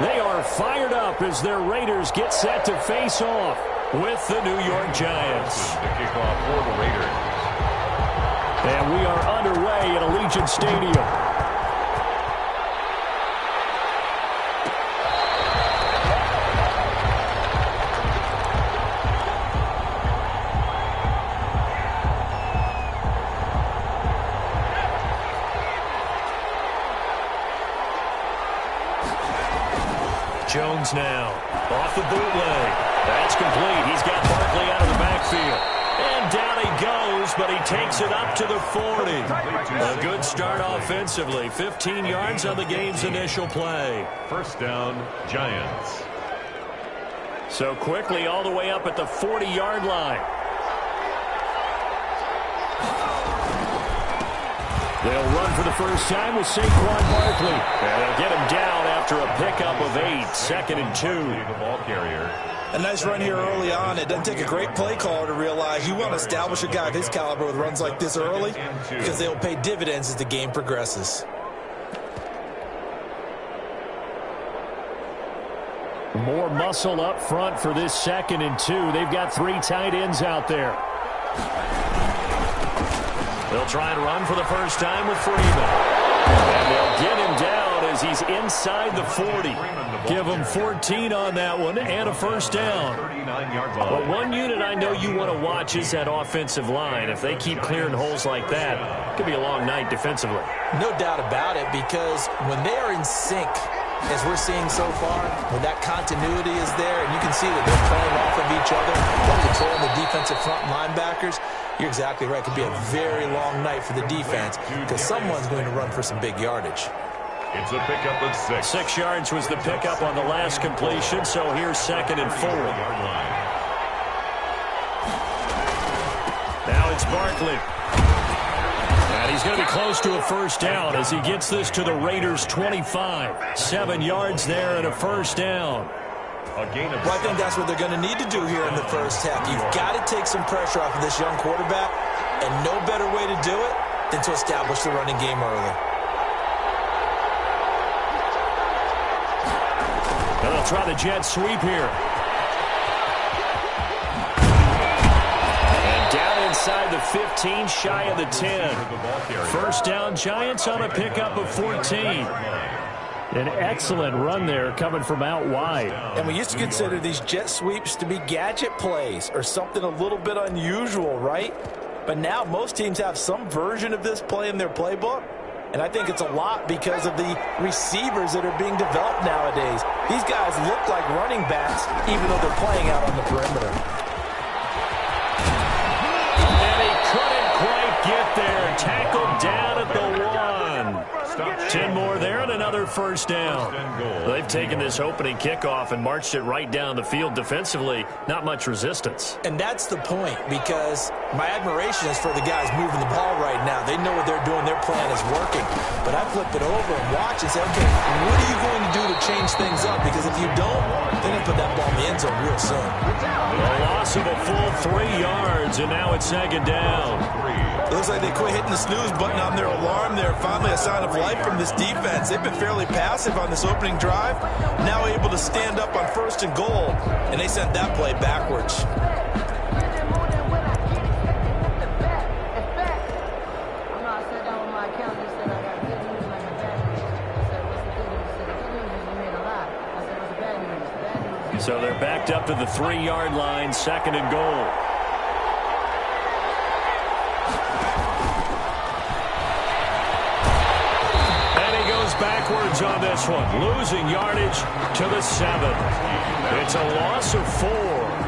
They are fired up as their Raiders get set to face off with the New York Giants. The kickoff for the Raiders. And we are underway at Allegiant Stadium. Jones now, off the bootleg. That's complete. He's got Barkley out of the backfield. And down he goes, but he takes it up to the 40. A good start offensively. 15 yards on the game's initial play. First down, Giants. So quickly all the way up at the 40-yard line. They'll run for the first time with Saquon Barkley. And they'll get him down after a pickup of 8. 2nd and 2. The ball carrier. A nice run here early on. It doesn't take a great play caller to realize you want to establish a guy of his caliber with runs like this early because they will pay dividends as the game progresses. More muscle up front for this 2nd and 2. They've got 3 tight ends out there. They'll try and run for the first time with Freeman. And they'll get him down as he's inside the 40. Give him 14 on that one and a first down. But one unit I know you want to watch is that offensive line. If they keep clearing holes like that, it could be a long night defensively. No doubt about it, because when they are in sync, as we're seeing so far, when that continuity is there, and you can see that they're playing off of each other, they're controlling the defensive front linebackers, you're exactly right. It could be a very long night for the defense because someone's going to run for some big yardage. It's a pickup of 6. 6 yards was the pickup on the last completion, so here's 2nd and 4. Now it's Barkley. And he's going to be close to a first down as he gets this to the Raiders' 25. 7 yards there and a first down. A gain of well, I think that's what they're going to need to do here in the first half. You've got to take some pressure off of this young quarterback, and no better way to do it than to establish the running game early. And they'll try the jet sweep here. And down inside the 15, shy of the 10. First down, Giants on a pickup of 14. An excellent run there coming from out wide. And we used to consider these jet sweeps to be gadget plays or something a little bit unusual, right? But now most teams have some version of this play in their playbook. And I think it's a lot because of the receivers that are being developed nowadays. These guys look like running backs even though they're playing out on the perimeter. And he couldn't quite get there. Tackled down at the 1. 10 more there and another first down. They've taken this opening kickoff and marched it right down the field defensively. Not much resistance. And that's the point, because my admiration is for the guys moving the ball right now. They know what they're doing. Their plan is working. But I flip it over and watch and say, okay, what are you going to do to change things up? Because if you don't, they're going to put that ball in the end zone real soon. A loss of a full 3 yards, and now it's 2nd down. It looks like they quit hitting the snooze button on their alarm there. Finally a sign of life from this defense. They've been fairly passive on this opening drive. Now able to stand up on 1st and goal, and they sent that play backwards. So they're backed up to the 3-yard line, 2nd and goal. Backwards on this one, losing yardage to the 7. It's a loss of 4.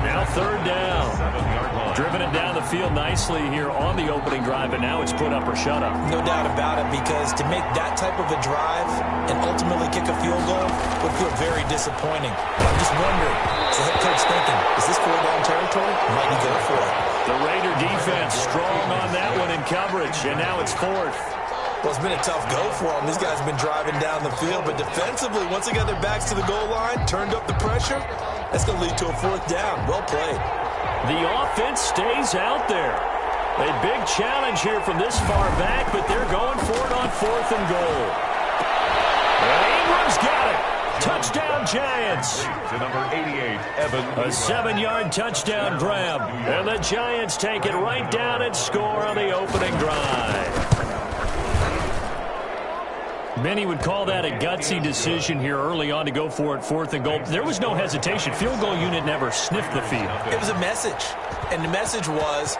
Now 3rd down. Driven it down the field nicely here on the opening drive, and now it's put up or shut up. No doubt about it, because to make that type of a drive and ultimately kick a field goal would feel very disappointing. But I'm just wondering, is the head coach thinking, is this 4-down territory? Might he go for it? The Raider defense strong on that one in coverage, and now it's 4th. Well, it's been a tough go for them. These guys have been driving down the field, but defensively, once they got their backs to the goal line, turned up the pressure, that's going to lead to a 4th down. Well played. The offense stays out there. A big challenge here from this far back, but they're going for it on 4th and goal. And Ingram's got it. Touchdown, Giants. To number 88, Evan. A 7-yard touchdown grab. And the Giants take it right down and score on the opening drive. Many would call that a gutsy decision here early on to go for it 4th and goal. There was no hesitation. Field goal unit never sniffed the field. It was a message, and the message was,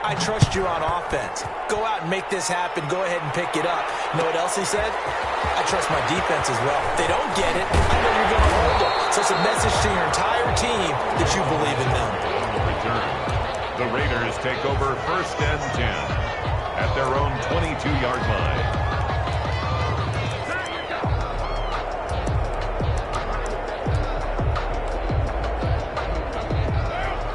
I trust you on offense. Go out and make this happen. Go ahead and pick it up. You know what else he said? I trust my defense as well. If they don't get it, I know you're going to hold them. So it's a message to your entire team that you believe in them. Return. The Raiders take over 1st and 10 at their own 22-yard line.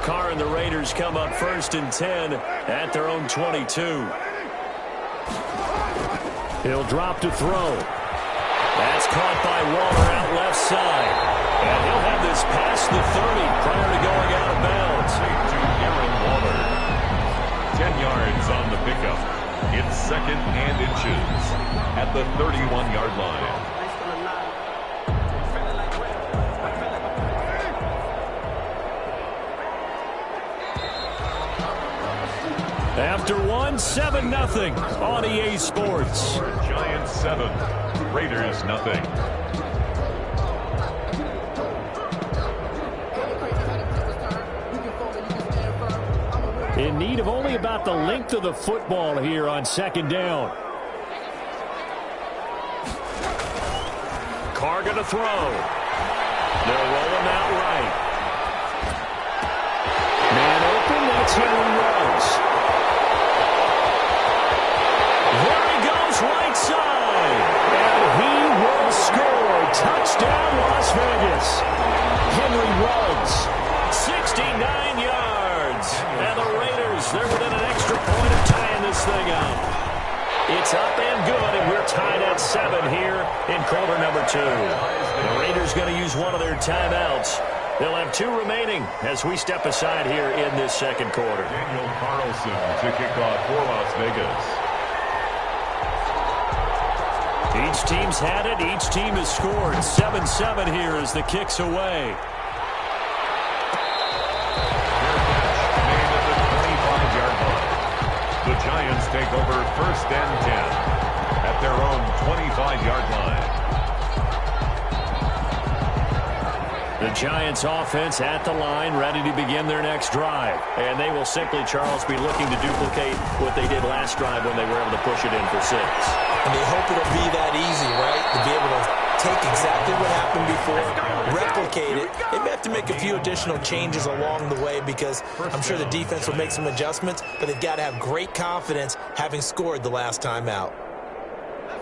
Carr and the Raiders come up 1st and 10 at their own 22. He'll drop to throw. That's caught by Waller out left side. And he'll have this past the 30 prior to going out of bounds. To Aaron Waller. 10 yards on the pickup. It's 2nd and inches at the 31-yard line. After 7-0 on EA Sports. Giants 7, Raiders nothing. In need of only about the length of the football here on 2nd down. Carr going to throw. They'll roll him out right. Man open, that's Henry Ruggs. There he goes, right side. And he will score. Touchdown, Las Vegas. Henry Ruggs, 69 yards. And the Raiders, they're within an extra point of tying this thing up. It's up and good, and we're tied at 7 here in quarter number 2. The Raiders going to use one of their timeouts. They'll have 2 remaining as we step aside here in this 2nd quarter. Daniel Carlson to kick off for Las Vegas. Each team's had it. Each team has scored. 7-7 here as the kick's away. Made at the 25-yard line. The Giants take over 1st and 10 at their own 25-yard line. The Giants offense at the line, ready to begin their next drive. And they will simply, Charles, be looking to duplicate what they did last drive when they were able to push it in for 6. And they hope it'll be that easy, right? To be able to take exactly what happened before, replicate it. They may have to make a few additional changes along the way because I'm sure the defense will make some adjustments, but they've got to have great confidence having scored the last time out.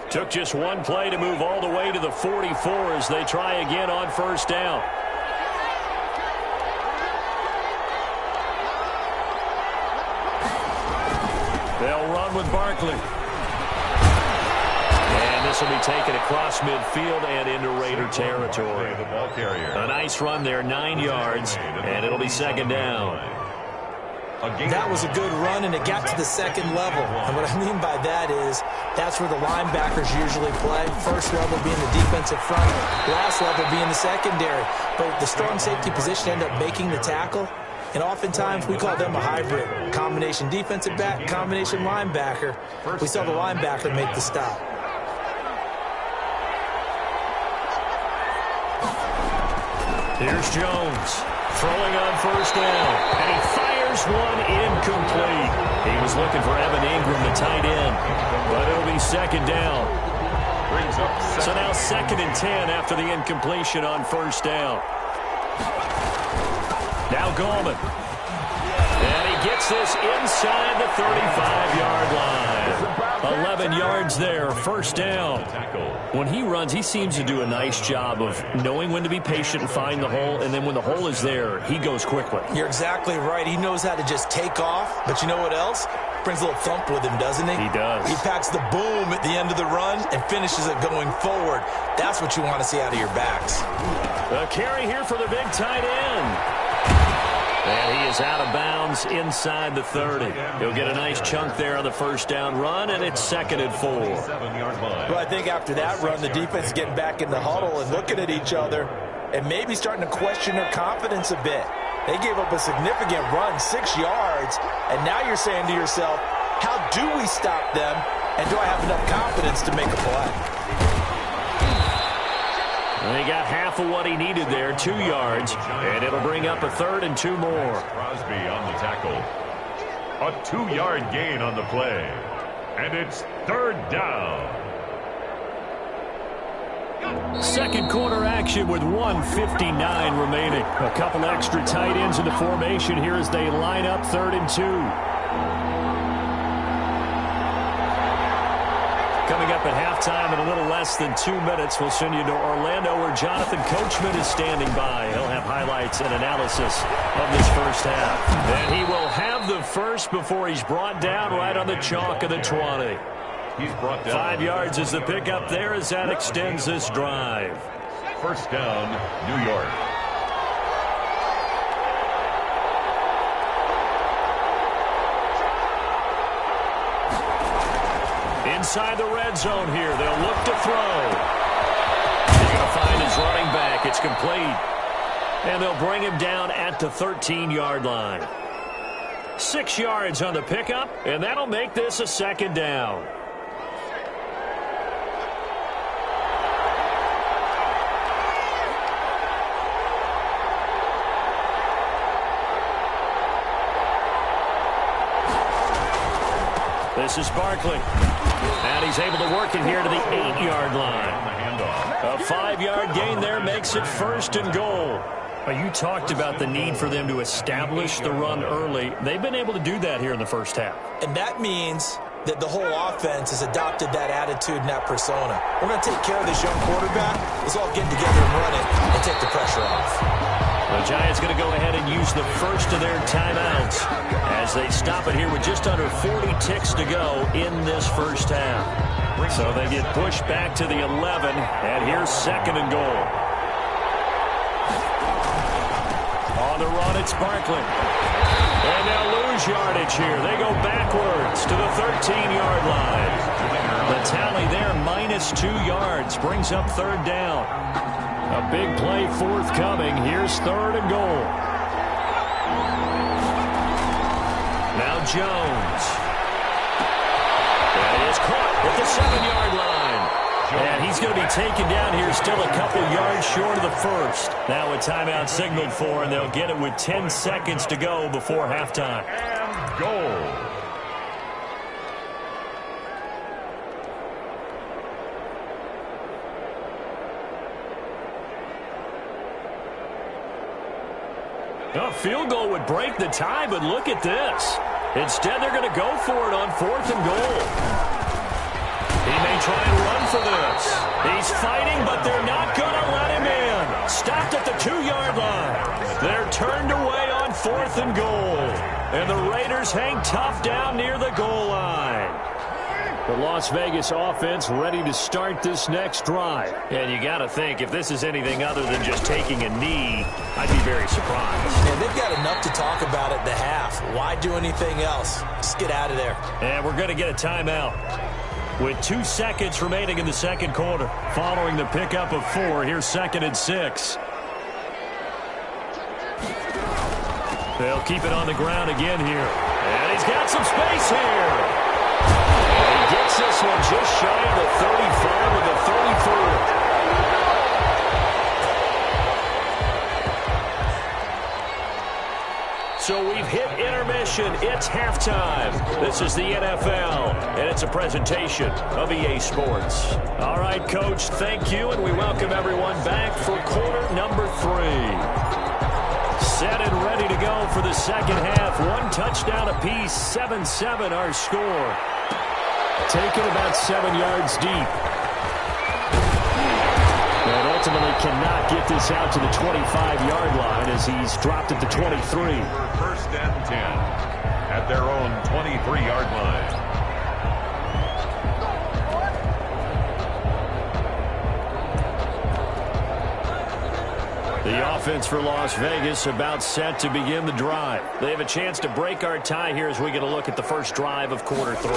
Took just one play to move all the way to the 44 as they try again on 1st down. They'll run with Barkley. And this will be taken across midfield and into Raider territory. The ball carrier. A nice run there, 9 yards, and it'll be 2nd down. That was a good run, and it got to the 2nd level. And what I mean by that is that's where the linebackers usually play. First level being the defensive front, last level being the secondary. But the strong safety position ended up making the tackle. And oftentimes we call them a hybrid. Combination defensive back, combination linebacker. We saw the linebacker make the stop. Here's Jones throwing on 1st down. And he fires one incomplete. He was looking for Evan Ingram, the tight end. But it'll be 2nd down. So now 2nd and 10 after the incompletion on 1st down. Now Gallman. And he gets this inside the 35-yard line. 11 yards there, 1st down. When he runs, he seems to do a nice job of knowing when to be patient and find the hole, and then when the hole is there, he goes quickly. You're exactly right. He knows how to just take off, but you know what else? Brings a little thump with him, doesn't he? He does. He packs the boom at the end of the run and finishes it going forward. That's what you want to see out of your backs. A carry here for the big tight end. And he is out of bounds inside the 30. He'll get a nice chunk there on the first down run, and it's 2nd and 4. Well, I think after that run, the defense is getting back in the huddle and looking at each other and maybe starting to question their confidence a bit. They gave up a significant run, 6 yards, and now you're saying to yourself, how do we stop them, and do I have enough confidence to make a play? And he got half of what he needed there, 2 yards, and it'll bring up a 3rd and 2 more. Crosby on the tackle. A 2-yard gain on the play. And it's 3rd down. Second quarter action with 1:59 remaining. A couple extra tight ends in the formation here as they line up 3rd and 2. Coming up at halftime in a little less than 2 minutes, we'll send you to Orlando where Jonathan Coachman is standing by. He'll have highlights and analysis of this first half. And he will have the first before he's brought down right on the chalk of the 20. He's brought down. 5 yards is the pickup there as that extends this drive. First down, New York. Inside the red zone here, they'll look to throw. He's going to find his running back. It's complete. And they'll bring him down at the 13-yard line. 6 yards on the pickup, and that'll make this a 2nd down. This is Barkley. And he's able to work it here to the 8-yard line. A 5-yard gain there makes it 1st and goal. You talked about the need for them to establish the run early. They've been able to do that here in the first half. And that means that the whole offense has adopted that attitude and that persona. We're going to take care of this young quarterback. Let's all get together and run it and take the pressure off. The Giants going to go ahead and use the first of their timeouts as they stop it here with just under 40 ticks to go in this first half. So they get pushed back to the 11, and here's 2nd and goal. On the run, it's Barkley. And they'll lose yardage here. They go backwards to the 13-yard line. The tally there, -2 yards, brings up 3rd down. A big play forthcoming. Here's 3rd and goal. Now Jones. And he is caught at the 7-yard line. And he's going to be taken down here, still a couple yards short of the first. Now a timeout signaled for, and they'll get it with 10 seconds to go before halftime. And goal. A field goal would break the tie, but look at this. Instead, they're going to go for it on 4th and goal. He may try and run for this. He's fighting, but they're not going to let him in. Stopped at the 2-yard line. They're turned away on 4th and goal. And the Raiders hang tough down near the goal line. The Las Vegas offense ready to start this next drive. And you got to think, if this is anything other than just taking a knee, I'd be very surprised. Yeah, they've got enough to talk about at the half. Why do anything else? Just get out of there. And we're going to get a timeout. With 2 seconds remaining in the second quarter. Following the pickup of 4, here's 2nd and 6. They'll keep it on the ground again here. And he's got some space here. And he gets this one just shy of the 35 with the 34. So we've hit intermission. It's halftime. This is the NFL, and it's a presentation of EA Sports. All right, Coach, thank you, and we welcome everyone back for quarter number 3. Set and ready to go for the second half. 1 touchdown apiece, 7-7 our score. Taken about 7 yards deep. And ultimately cannot get this out to the 25-yard line as he's dropped at the 23. 1st and 10 at their own 23-yard line. The offense for Las Vegas about set to begin the drive. They have a chance to break our tie here as we get a look at the first drive of quarter 3.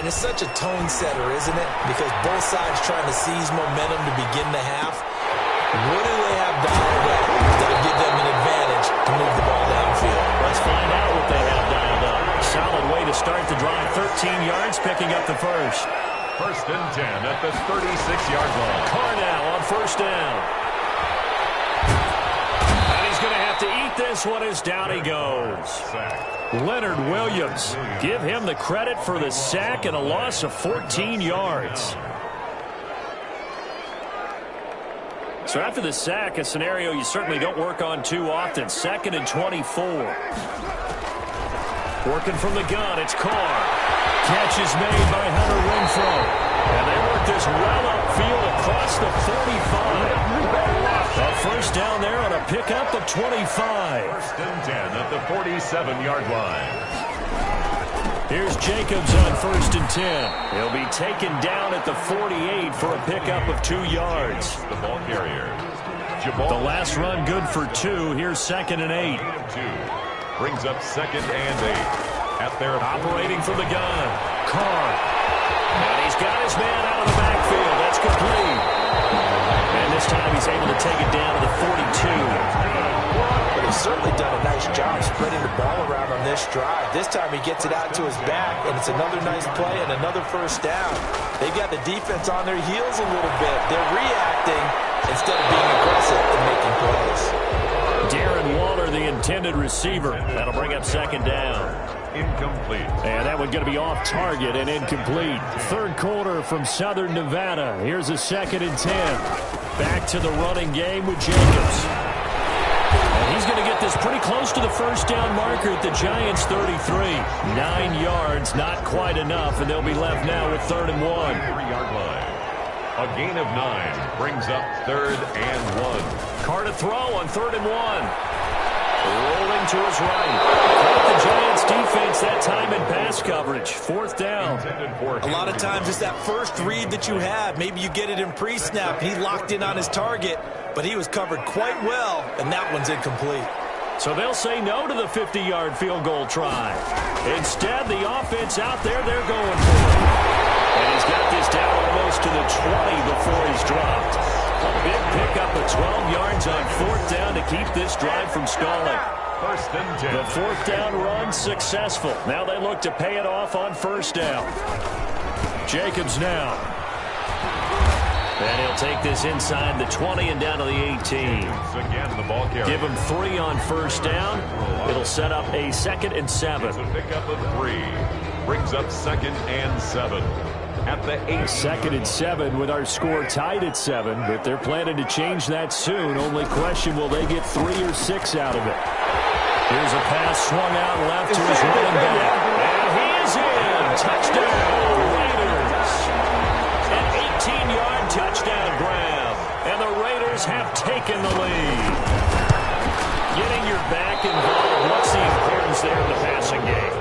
And it's such a tone setter, isn't it? Because both sides trying to seize momentum to begin the half. What do they have dialed up that'll give them an advantage to move the ball downfield? Let's find out what they have dialed up. Solid way to start the drive. 13 yards, picking up the first. First and 10 at the 36-yard line. Carr now on first down. Going to have to eat this one as down he goes. Leonard Williams. Give him the credit for the sack and a loss of 14 yards. So after the sack, a scenario you certainly don't work on too often. 2nd and 24. Working from the gun, it's Carr. Catch is made by Hunter Renfrow. And they work this well upfield across the 45. A first down there on a pickup of 25. First and 10 at the 47-yard line. Here's Jacobs on first and 10. He'll be taken down at the 48 for a pickup of 2 yards. The ball carrier. The last run good for 2. Here's 2nd and 8. Brings up 2nd and 8. At their operating from the gun. Carr. And he's got his man out of the backfield. That's complete. And this time he's able to take it down to the 42. But he's certainly done a nice job spreading the ball around on this drive. This time he gets it out to his back, and it's another nice play and another first down. They've got the defense on their heels a little bit. They're reacting instead of being aggressive and making plays. Darren Waller, the intended receiver. That'll bring up 2nd down. Incomplete. And that one's going to be off target and incomplete. 3rd quarter from Southern Nevada. Here's a 2nd and 10. Back to the running game with Jacobs. And he's going to get this pretty close to the first down marker at the Giants' 33. 9 yards, not quite enough, and they'll be left now with 3rd and 1. 3-yard line. A gain of 9 brings up 3rd and 1. Carr to throw on 3rd and 1. Rolling to his right. Caught the Giants defense that time in pass coverage. 4th down. A lot of times it's that first read that you have. Maybe you get it in pre-snap. He locked in on his target, but he was covered quite well, and that one's incomplete. So they'll say no to the 50-yard field goal try. Instead, the offense out there, they're going for it. And he's got this down almost to the 20 before he's dropped. A big pickup of 12 yards on 4th down to keep this drive from stalling. First and 10. The 4th down run successful. Now they look to pay it off on first down. Jacobs now. And he'll take this inside the 20 and down to the 18. Again, the ball carrier. Give him 3 on first down. It'll set up a 2nd and 7. It's a pickup of 3. Brings up 2nd and 7. At the 8. 2nd and 7 with our score tied at 7, but they're planning to change that soon. Only question, will they get 3 or 6 out of it? Here's a pass swung out left to his running back. And he is in. Touchdown, Raiders. An 18-yard touchdown grab. And the Raiders have taken the lead. Getting your back involved. What's the importance there in the passing game?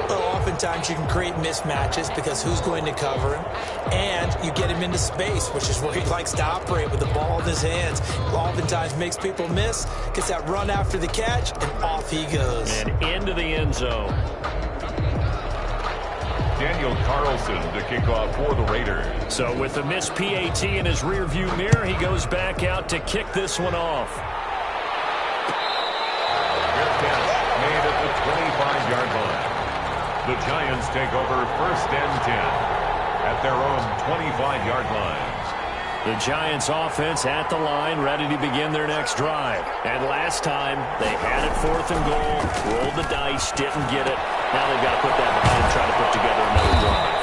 Oftentimes you can create mismatches because who's going to cover him, and you get him into space, which is where he likes to operate with the ball in his hands. Oftentimes makes people miss, gets that run after the catch, and off he goes. And into the end zone. Daniel Carlson to kick off for the Raiders. So with the missed PAT in his rearview mirror, he goes back out to kick this one off. Fair catch made at the 25-yard line. The Giants take over first and 10 at their own 25-yard line. The Giants offense at the line, ready to begin their next drive. And last time, they had it 4th and goal, rolled the dice, didn't get it. Now they've got to put that behind and try to put together another drive.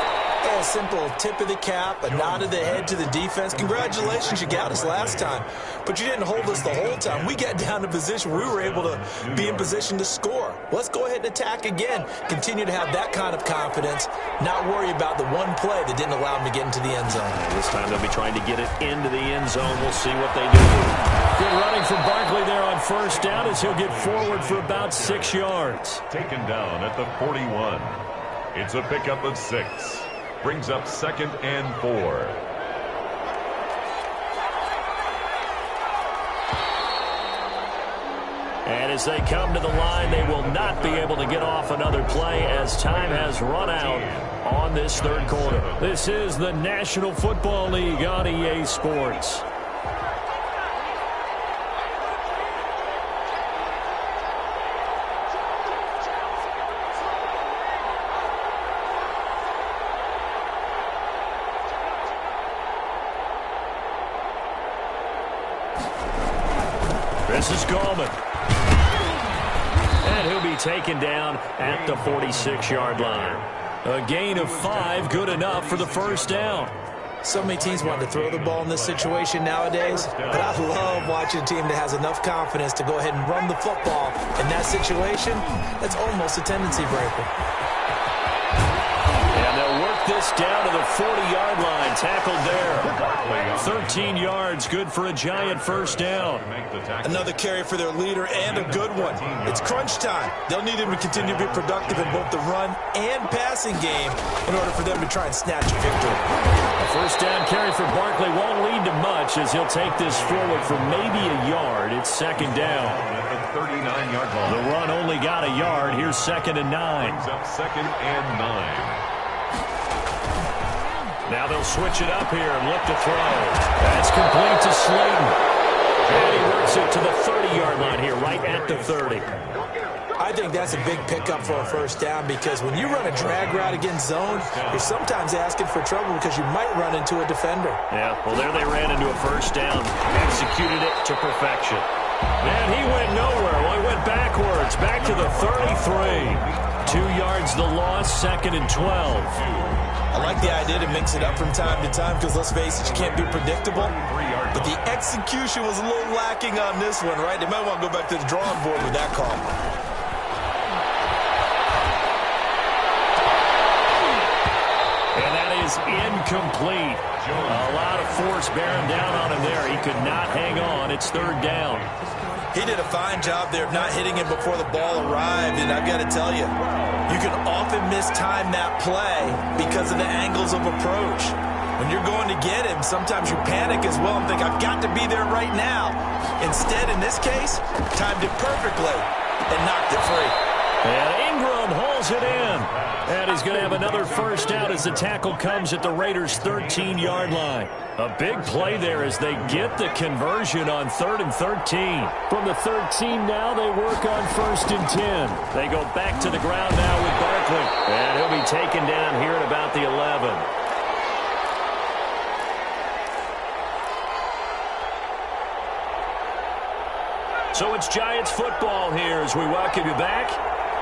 A simple tip of the cap, a nod of the head to the defense. Congratulations, you got us last time. But you didn't hold us the whole time. We got down to position where we were able to be in position to score. Let's go ahead and attack again. Continue to have that kind of confidence. Not worry about the one play that didn't allow them to get into the end zone. This time they'll be trying to get it into the end zone. We'll see what they do. Good running from Barkley there on first down as he'll get forward for about 6 yards. Taken down at the 41. It's a pickup of 6. Brings up 2nd and 4. And as they come to the line, they will not be able to get off another play as time has run out on this third quarter. This is the National Football League on EA Sports. This is Gallman. And he'll be taken down at the 46-yard line. A gain of 5, good enough for the first down. So many teams want to throw the ball in this situation nowadays, but I love watching a team that has enough confidence to go ahead and run the football. In that situation, that's almost a tendency breaker. And they'll work this down to the 40-yard line, tackled there. 13 yards, good for a Giant first down. Another carry for their leader and a good one. It's crunch time. They'll need him to continue to be productive in both the run and passing game in order for them to try and snatch a victory. A first down carry for Barkley won't lead to much as he'll take this forward for maybe a yard. It's second down. At the 39-yard line. The run only got a yard. Here's 2nd and 9. Brings up 2nd and 9. Now they'll switch it up here and look to throw. That's complete to Slayton. And he works it to the 30-yard line here, right at the 30. I think that's a big pickup for a first down because when you run a drag route against zone, you're sometimes asking for trouble because you might run into a defender. Yeah, well, there they ran into a first down, executed it to perfection. And he went nowhere. Well, he went backwards, back to the 33. 2 yards the loss, 2nd and 12. I like the idea to mix it up from time to time because, let's face it, you can't be predictable. But the execution was a little lacking on this one, right? They might want to go back to the drawing board with that call. And that is incomplete. A lot of force bearing down on him there. He could not hang on. It's 3rd down. He did a fine job there of not hitting him before the ball arrived, and I've got to tell you, you can often mistime that play because of the angles of approach. When you're going to get him, sometimes you panic as well and think, I've got to be there right now. Instead, in this case, timed it perfectly and knocked it free. And Ingram hauls it in. And he's going to have another first down as the tackle comes at the Raiders' 13-yard line. A big play there as they get the conversion on 3rd and 13. From the 13 now, they work on 1st and 10. They go back to the ground now with Barkley. And he'll be taken down here at about the 11. So it's Giants football here as we welcome you back.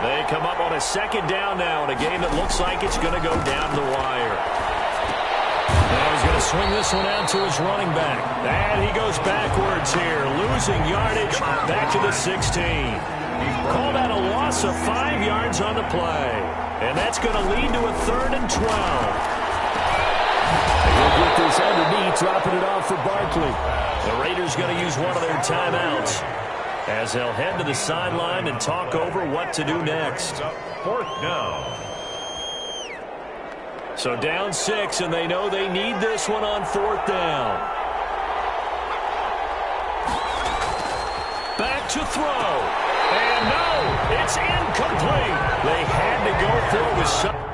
They come up on a 2nd down now in a game that looks like it's going to go down the wire. Now he's going to swing this one out to his running back. And he goes backwards here, losing yardage back to the 16. Called out a loss of 5 yards on the play. And that's going to lead to a 3rd and 12. They'll get this underneath, dropping it off for Barkley. The Raiders going to use one of their timeouts as they'll head to the sideline and talk over what to do next. 4th down. So down 6, and they know they need this one on 4th down. Back to throw. And no, it's incomplete. They had to go for it with some...